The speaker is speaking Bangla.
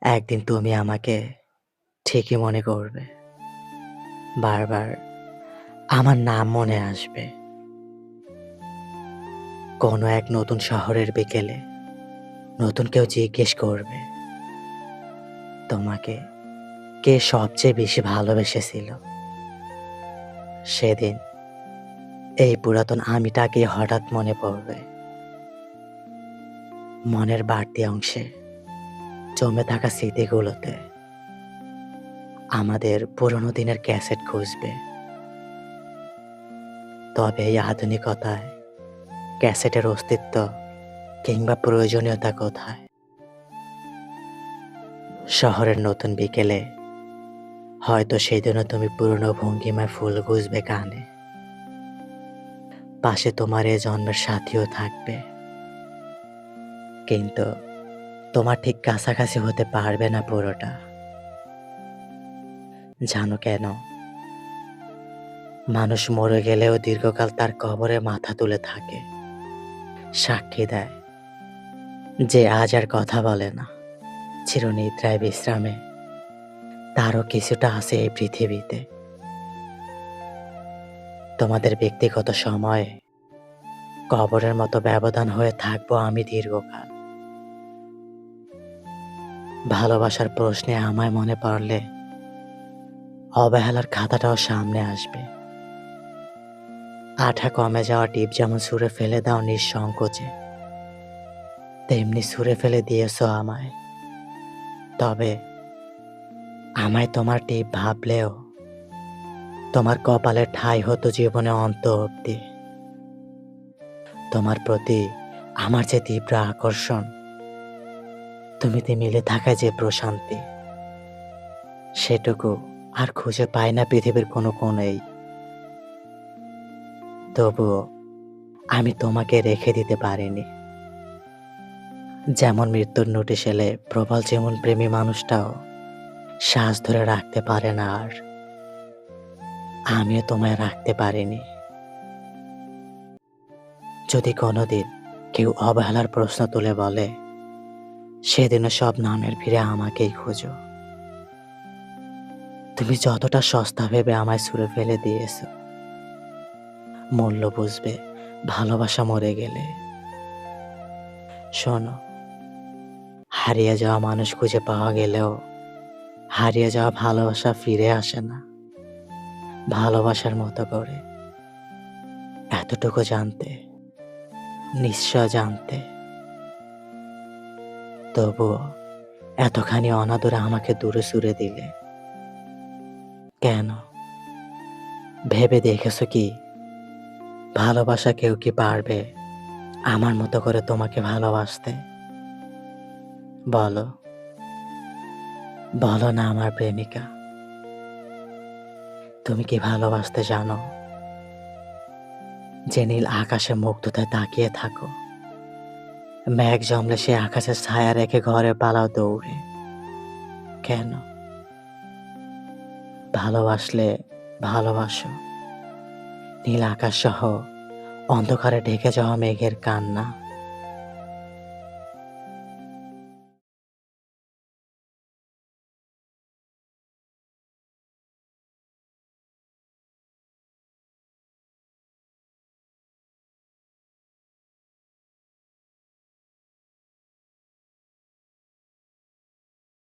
একদিন তুমি আমাকে ঠিকই মনে করবে। বারবার আমার নাম মনে আসবে। কোনো এক নতুন শহরের বিকেলে নতুন কেউ জিজ্ঞেস করবে, তোমাকে কে সবচেয়ে বেশি ভালোবেসেছিল? সেদিন এই পুরাতন আমিটাকে হঠাৎ মনে পড়বে। মনের বাড়তি অংশে জমে থাকা স্মৃতিগুলোতে আমাদের পুরনো দিনের ক্যাসেট খুঁজবে। তবে এই আধুনিকতায় ক্যাসেটের অস্তিত্ব কিংবা প্রয়োজনীয়তা কোথায়? শহরের নতুন বিকেলে হয়তো সেদিনও তুমি পুরনো ভঙ্গিমায় ফুল গুজবে কানে। পাশে তোমার এ জন্মের সাথীও থাকবে, কিন্তু তোমার ঠিক কাছাকাছি হতে পারবে না পুরোটা। জানো কেন? মানুষ মরে গেলেও দীর্ঘকাল তার কবরে মাথা তুলে থাকে, সাক্ষী দেয় যে আজ আর কথা বলে না, চিরনিদ্রায় বিশ্রামে তারও কিছুটা আছে এই পৃথিবীতে। তোমাদের ব্যক্তিগত সময়ে কবরের মতো ব্যবধান হয়ে থাকবো আমি দীর্ঘকাল। ভালোবাসার প্রশ্নে আমায় মনে পড়লে অবহেলার খাতাটাও সামনে আসবে। আঠা কমে যাওয়া টিপ যেমন ছুঁড়ে ফেলে দাও নিঃসংকোচে, তেমনি ছুঁড়ে ফেলে দিয়েছো আমায়। তবে আমায় তোমার টিপ ভাবলেও তোমার কপালে ঠাঁই হতো জীবনে অন্ত অব্দি। তোমার প্রতি আমার যে তীব্র আকর্ষণ, তুমিতে মিলে থাকা যে প্রশান্তি, সেটুকু আর খুঁজে পাই না পৃথিবীর কোনো কোণেই। তবুও আমি তোমাকে রেখে দিতে পারিনি। যেমন মৃত্যুর নোটিশ এলে প্রবল যেমন প্রেমী মানুষটাও শ্বাস ধরে রাখতে পারে না, আর আমিও তোমায় রাখতে পারিনি। যদি কোনোদিন কেউ অবহেলার প্রশ্ন তুলে বলে, সেদিনও সব নামের ভিড়ে আমাকেই খোঁজো। তুমি যতটা সস্তা ভেবে আমায় ছুঁড়ে ফেলে দিয়েছ, মূল্য বুঝবে ভালোবাসা মরে গেলে। শোনো, হারিয়ে যাওয়া মানুষ খুঁজে পাওয়া গেলেও হারিয়ে যাওয়া ভালোবাসা ফিরে আসে না ভালোবাসার মতো করে। এতটুকু জানতে, নিশ্চয় জানতে। তবুও এতখানি অনাদরে আমাকে দূরে সরে দিলে কেন? ভেবে দেখেছো কি, ভালোবাসা কেউ কি পারবে আমার মতো করে তোমাকে ভালোবাসতে? বলো, বলো না আমার প্রেমিকা, তুমি কি ভালোবাসতে জানো? যে নীল আকাশে মুগ্ধতায় তাকিয়ে থাকো, মেঘ জমলে সে আকাশের ছায়া রেখে ঘরে পালাও দৌড়ে। কেন? ভালোবাসলে ভালোবাসো নীল আকাশ সহ অন্ধকারে ঢেকে যাওয়া মেঘের কান্না।